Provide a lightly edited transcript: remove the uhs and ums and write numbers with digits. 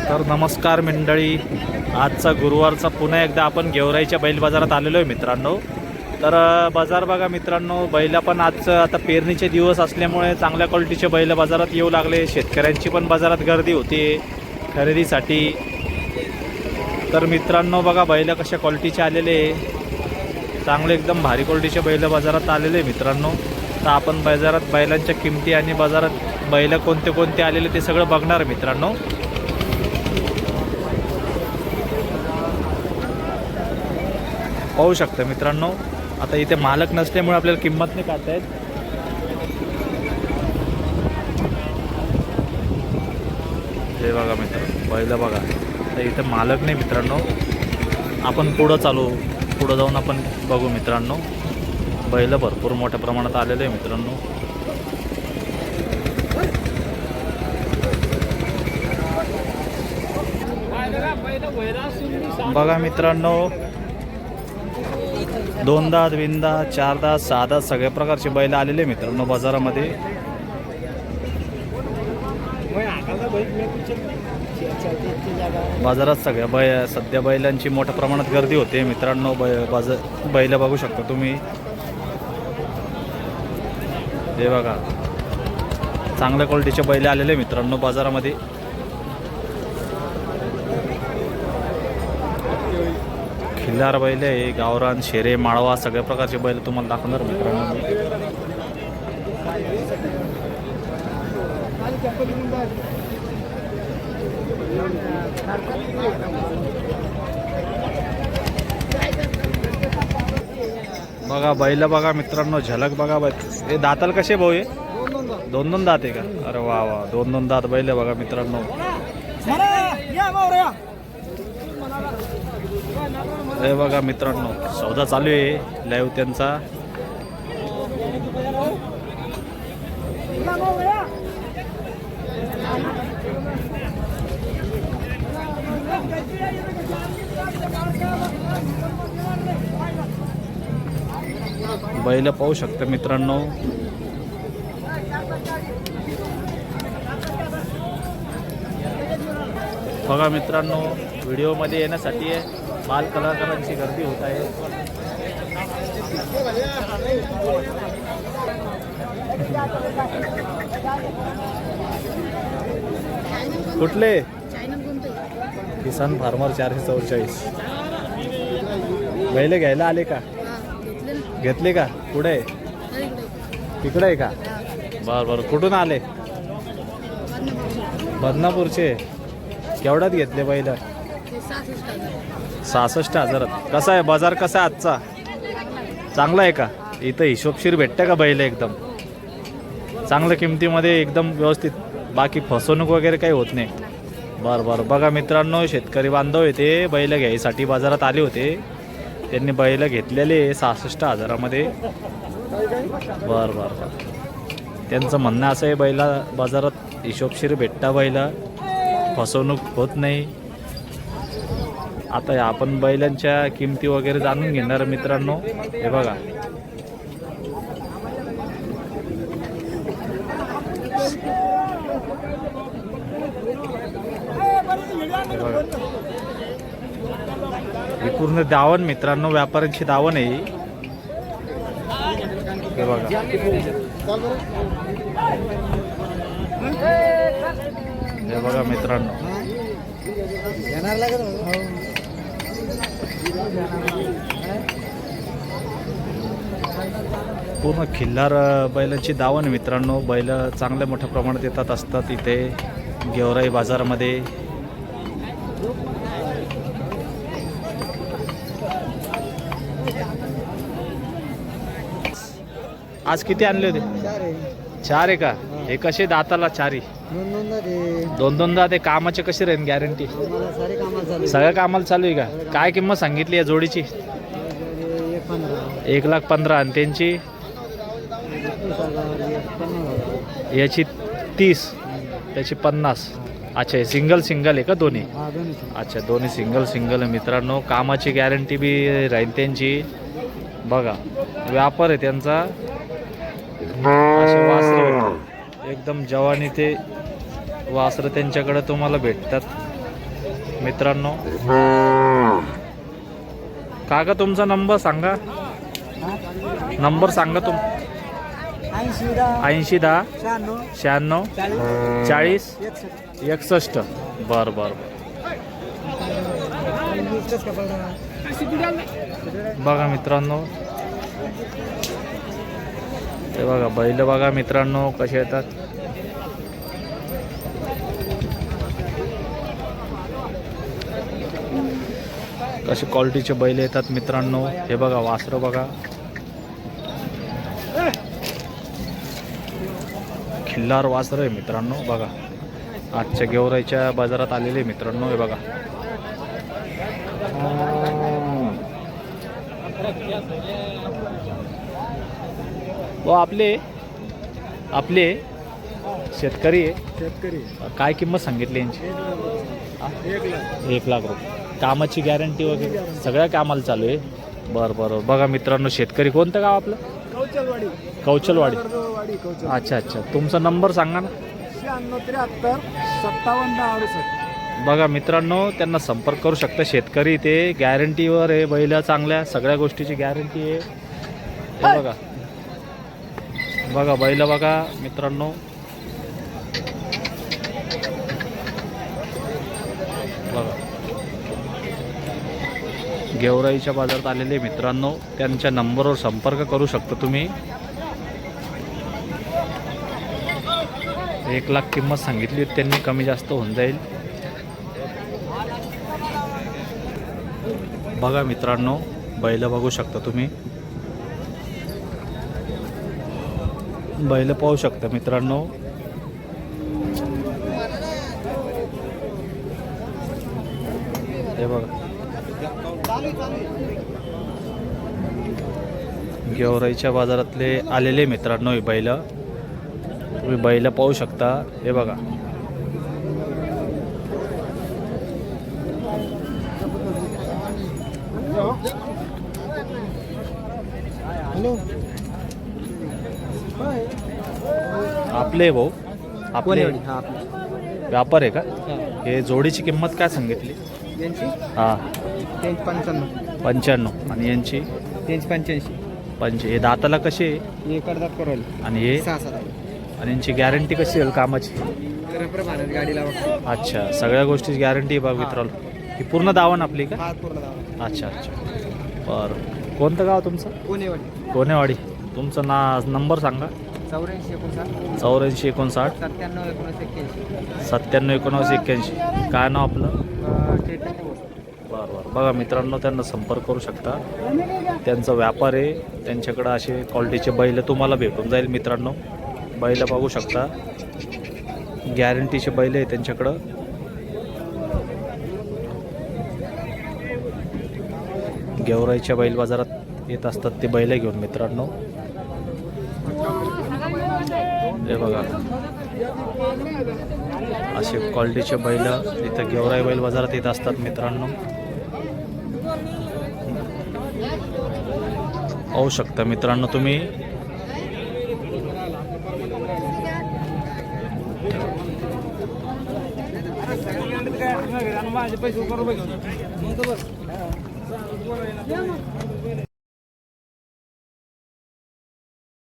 तर नमस्कार मंडळी, आजचा गुरुवारचा पुन्हा एकदा आपण गेवराईच्या बैल बाजारात आलेलो आहे मित्रांनो. तर बाजार बघा मित्रांनो, बैला पण आज आता पेरणीचे दिवस असल्यामुळे चांगल्या क्वालिटीचे बैल बाजारात येऊ लागले. शेतकऱ्यांची पण बाजारात गर्दी होती खरेदीसाठी. तर मित्रांनो बघा बैल कशा क्वालिटीचे आलेले, चांगले एकदम भारी क्वालिटीचे बैल बाजारात आलेले मित्रांनो. तर आपण बाजारात बैलांच्या किमती आणि बाजारात बैल कोणते कोणते आलेले ते सगळं बघणार मित्रांनो. पाहू शकता मित्रांनो, आता इथे मालक नसल्यामुळे आपल्याला किंमत नाही काढता येत. हे बघा मित्रांनो, बैल बघा. तर इथे मालक नाही मित्रांनो, आपण पुढं जाऊन आपण बघू मित्रांनो. बैल भरपूर मोठ्या प्रमाणात आलेले आहे मित्रांनो. बघा मित्रांनो, दोन दात, बिनदात, चार दात, सहा दात सगळ्या प्रकारचे बैल आलेले मित्रांनो बाजारामध्ये. बाजारात सगळ्या सध्या बैलांची मोठ्या प्रमाणात गर्दी होते मित्रांनो. बैल बघू शकता तुम्ही. हे बघा, चांगल्या क्वालिटीचे बैल आलेले मित्रांनो बाजारामध्ये. खिल्लार बैल आहे, गावरान, शेरे, माळवा सगळ्या प्रकारचे बैल तुम्हाला दाखवणार मित्रांनो. बघा बैल बघा मित्रांनो, झलक बघा. हे दाताला कसे भाऊ? आहे दोन दोन दात आहे का? अरे वा वा, दोन दोन दात बैल बघा मित्रांनो. हे बघा मित्रांनो, सौदा चालू आहे लाईव्ह त्यांचा. बैल पाहू शकता मित्रांनो. बघा मित्रांनो, व्हिडिओमध्ये येण्यासाठी बाल कलाकारांची गर्दी होत आहे. कुठले? किसान फार्मर 444. बैल घ्यायला आले का? घेतले का? कुठे? तिकडे आहे का? बरं बरं. कुठून आले? बदनापूरचे. केवढ्यात घेतले बैल? 66,000. कसा आहे बाजार, कसा आहे आजचा? चांगला आहे का? इथं हिशोबशीर भेटतं का बैल? एकदम चांगल्या किमतीमध्ये, एकदम व्यवस्थित, बाकी फसवणूक वगैरे काही होत नाही. बरं बरं. बघा मित्रांनो, शेतकरी बांधव येते बैल घ्यायसाठी बाजारात आले होते. त्यांनी बैल घेतलेले 66,000मध्ये. बरं बरं बरं. त्यांचं म्हणणं असं आहे, बैला बाजारात हिशोबशीर भेटता, बैला फसवणूक होत नाही. आता आपण बैलांच्या किमती वगैरे जाणून घेणार मित्रांनो. हे बघा, ही पूर्ण दावण मित्रांनो, व्यापाऱ्यांची दावण आहे. हे बघा, हे बघा मित्रांनो. पूर्ण खिल्लार बैलांची दावण मित्रांनो. बैल चांगल्या मोठ्या प्रमाणात येतात असतात इथे गेवराई बाजारामध्ये. आज किती आणले होते? 4 आहे का? हे कसे दाताला? 4 दोन दोन दात. कामाचे कसे राहील गॅरंटी? सगळ्या कामाला चालू आहे का? काय किंमत सांगितली या जोडीची? 1,15,000. आणि त्यांची? याची 30, त्याची 50. अच्छा, हे सिंगल आहे का दोन्ही? अच्छा, दोन्ही सिंगल आहे मित्रांनो. कामाची गॅरंटी बी राहील त्यांची. बघा, व्यापार आहे त्यांचा. असे वासरं एकदम जवानी ते वासरं त्यांच्याकडे तुम्हाला भेटतात. मित्रांनो. काका तुमचा नंबर सांगा. नंबर सांगा 80 10 96 40 61. बरं बरं बरं. बघा मित्रांनो, ते बघा बैल बघा मित्रांनो कसे येतात. कसे क्वालिटीचे बैल येतात मित्रांनो. हे बघा वासरं बघा, खिल्लार वासरं आहे मित्रांनो. बघा आजच्या गेवराईच्या बाजारात आलेले मित्रांनो. हे बघा आपले शेतकरी काय किंमत सांगितली यांची? 1 लाख रुपये. कामाची गॅरंटी वगैरे सगळ्या कामाला चालू आहे. बरं बरं. बघा मित्रांनो, शेतकरी कोणतं गाव आपलं? कौचलवाडी. अच्छा अच्छा. तुमचा नंबर सांगा ना. 96 73 57 बघा मित्रांनो, त्यांना संपर्क करू शकता. शेतकरी ते गॅरंटीवर आहे. बैल चांगल्या सगळ्या गोष्टीची गॅरंटी आहे. हे बघा बघा बैल बघा मित्रांनो. बघा गेवराईच्या बाजारात आलेले मित्रांनो, त्यांच्या नंबरवर संपर्क करू शकता तुम्ही. 1 लाख किंमत सांगितली, त्यांनी कमी जास्त होऊन जाईल. बघा मित्रांनो, बैल बघू शकता तुम्ही. बैल पाहू शकता मित्रांनो. हे बघा गेवराईच्या बाजारातले आलेले मित्रांनो हे बैल. तुम्ही बैल पाहू शकता. हे बघा आपले भाऊ आपले व्यापार आहे का? हे जोडीची किंमत काय सांगितली? हां 95. आणि यांची 85. हे दाताला कसे आणि हे आणि यांची गॅरंटी कशी येईल कामाची? अच्छा, सगळ्या गोष्टीची गॅरंटी बघ मित्रांनो. ही पूर्ण दावण आपली का? अच्छा अच्छा. बरं. कोणतं गाव तुमचं? कोणेवाडी. तुमचं नंबर सांगा. 84 59 97 19 81. काय नाव आपलं? बरं. बघा मित्रांनो, त्यांना संपर्क करू शकता. त्यांचा व्यापार आहे. त्यांच्याकडं असे क्वालिटीचे बैल तुम्हाला भेटून जाईल मित्रांनो. बैल बघू शकता, गॅरंटीचे बैल आहे त्यांच्याकडं. गेवराईच्या बैल बाजारात येत असतात ते बैल घेऊन मित्रांनो. हे बघा असे क्वालिटीचे बैल इथं गेवराई बैल बाजारात येत असतात मित्रांनो. पाहू शकता मित्रांनो तुम्ही. पैसे